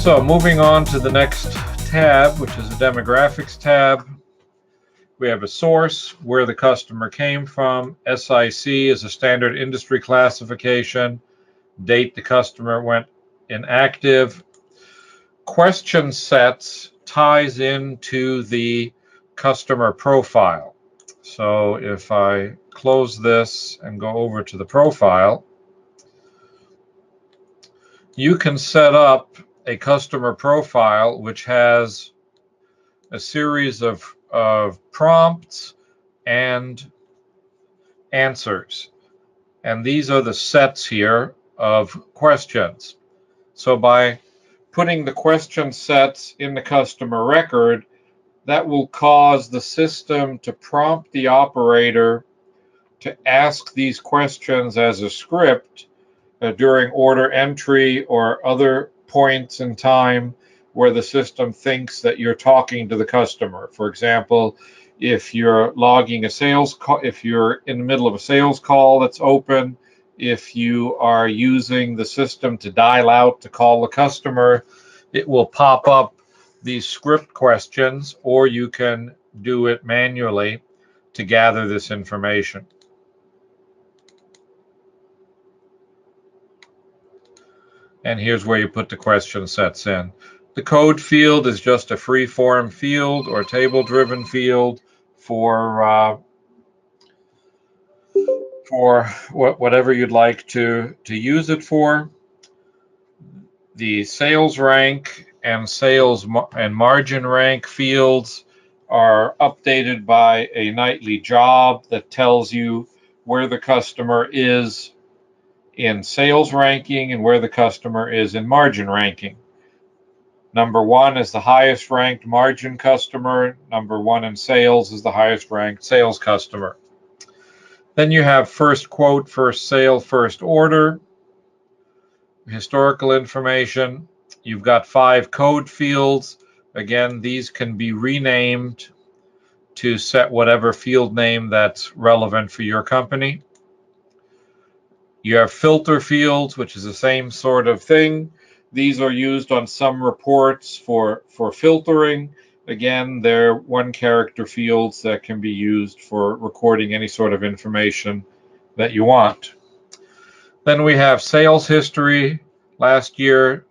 So moving on to the next tab, which is the demographics tab. We have a source, where the customer came from. SIC is a standard industry classification. Date the customer went inactive. Question sets ties into the customer profile. So if I close this and go over to the profile, you can set up a customer profile which has a series of prompts and answers. And these are the sets here of questions. So by putting the question sets in the customer record, that will cause the system to prompt the operator to ask these questions as a script during order entry or other points in time where the system thinks that you're talking to the customer. For example, if you're logging a sales call, if you're in the middle of a sales call that's open, if you are using the system to dial out to call the customer, it will pop up these script questions, or you can do it manually to gather this information. And here's where you put the question sets in. The code field is just a free-form field or table-driven field for whatever you'd like to use it for. The sales rank and sales and margin rank fields are updated by a nightly job that tells you where the customer is in sales ranking and where the customer is in margin ranking. Number 1 is the highest ranked margin customer. Number 1 in sales is the highest ranked sales customer. Then you have first quote, first sale, first order, historical information. You've got 5 code fields. Again, these can be renamed to set whatever field name that's relevant for your company. You have filter fields, which is the same sort of thing. These are used on some reports for filtering. Again, they're 1-character fields that can be used for recording any sort of information that you want. Then we have sales history, last year,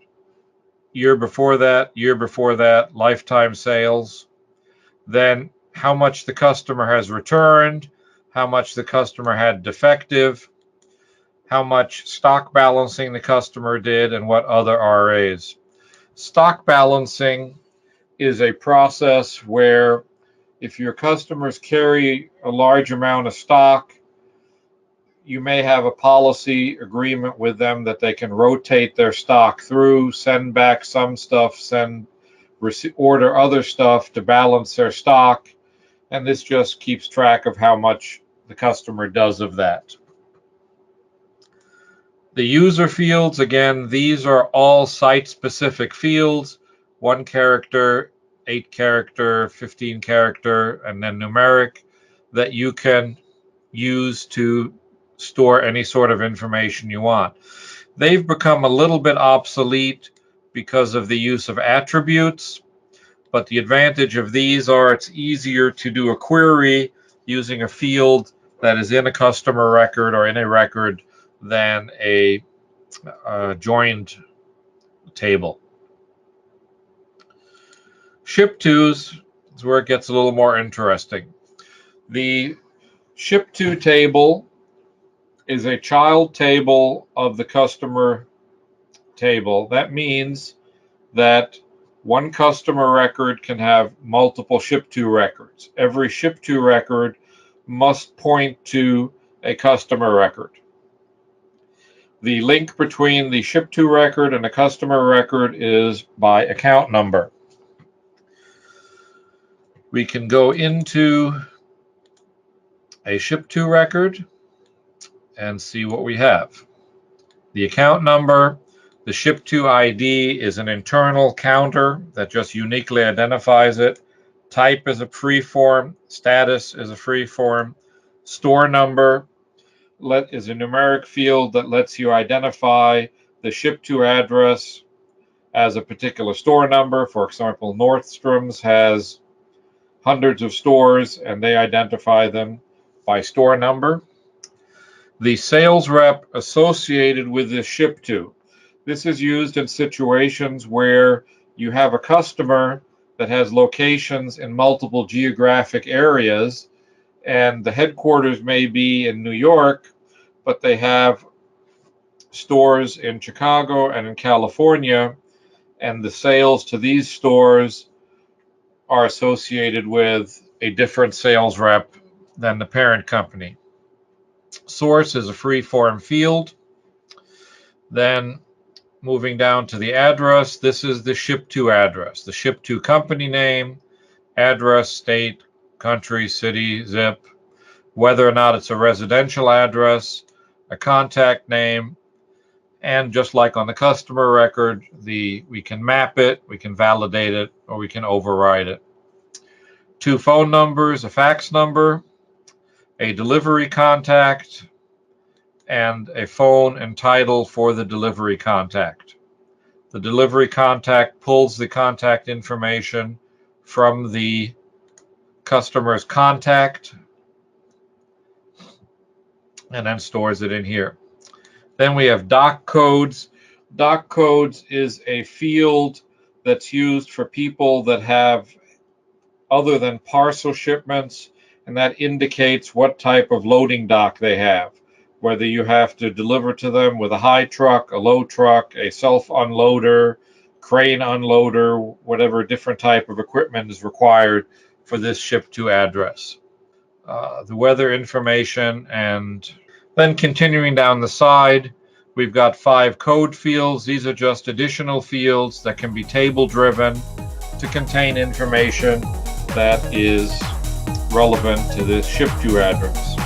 year before that, lifetime sales. Then how much the customer has returned, how much the customer had defective, how much stock balancing the customer did, and what other RAs. Stock balancing is a process where if your customers carry a large amount of stock, you may have a policy agreement with them that they can rotate their stock through, send back some stuff, order other stuff to balance their stock, and this just keeps track of how much the customer does of that. The user fields, again, these are all site-specific fields, 1-character, 8-character, 15-character, and then numeric, that you can use to store any sort of information you want. They've become a little bit obsolete because of the use of attributes, but the advantage of these are it's easier to do a query using a field that is in a customer record or in a record than a joined table. ShipTos is where it gets a little more interesting. The ShipTo table is a child table of the customer table. That means that one customer record can have multiple ShipTo records. Every ShipTo record must point to a customer record. The link between the ShipTo record and a customer record is by account number. We can go into a ShipTo record and see what we have. The account number, the ShipTo ID is an internal counter that just uniquely identifies it. Type is a free form, status is a free form, store number is a numeric field that lets you identify the ShipTo address as a particular store number. For example, Nordstrom's has hundreds of stores, and they identify them by store number. The sales rep associated with this ShipTo. This is used in situations where you have a customer that has locations in multiple geographic areas, and the headquarters may be in New York, but they have stores in Chicago and in California, and the sales to these stores are associated with a different sales rep than the parent company. Source is a free-form field. Then moving down to the address, this is the ShipTo address, the ShipTo company name, address, state, country, city, zip, whether or not it's a residential address, a contact name, and just like on the customer record, we can map it, we can validate it, or we can override it. 2 phone numbers, a fax number, a delivery contact, and a phone and title for the delivery contact. The delivery contact pulls the contact information from the customer's contact and then stores it in here. Then we have doc codes. Doc codes is a field that's used for people that have other than parcel shipments, and that indicates what type of loading dock they have, whether you have to deliver to them with a high truck, a low truck, a self-unloader, crane unloader, whatever different type of equipment is required for this ShipTo address. The weather information, and then continuing down the side, we've got 5 code fields. These are just additional fields that can be table-driven to contain information that is relevant to this ShipTo address.